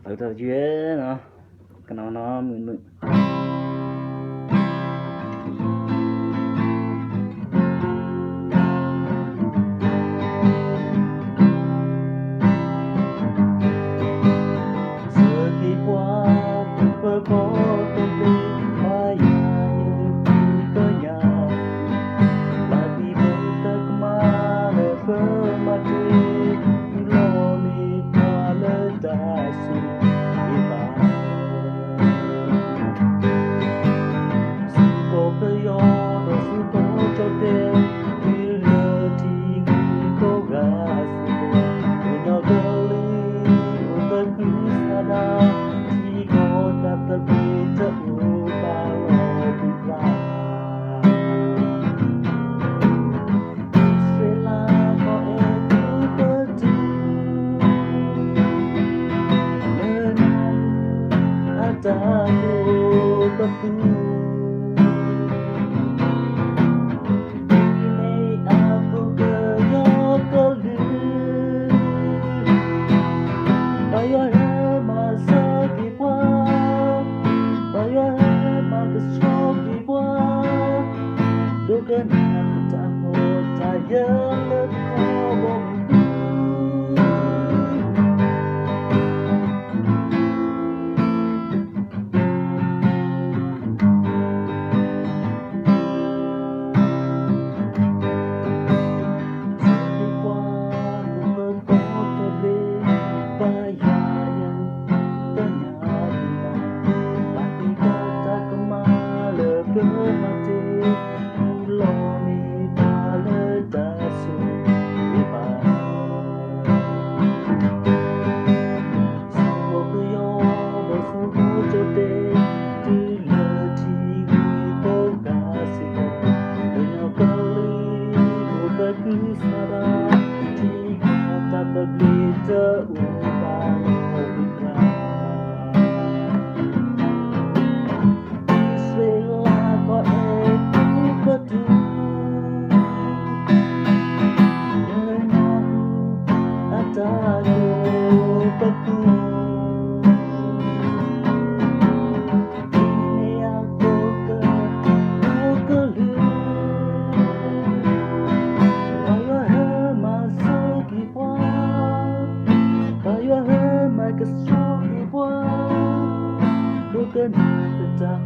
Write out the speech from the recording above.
ở thời duyên nó cái nó mượn mượn giờ khi qua bơ có tôi đi ai cơ nhà là vì bông tơ mà lỡ bơ mà đi lo mi pa lỡ ta su Bukan tak mau saya lekau Bukan tak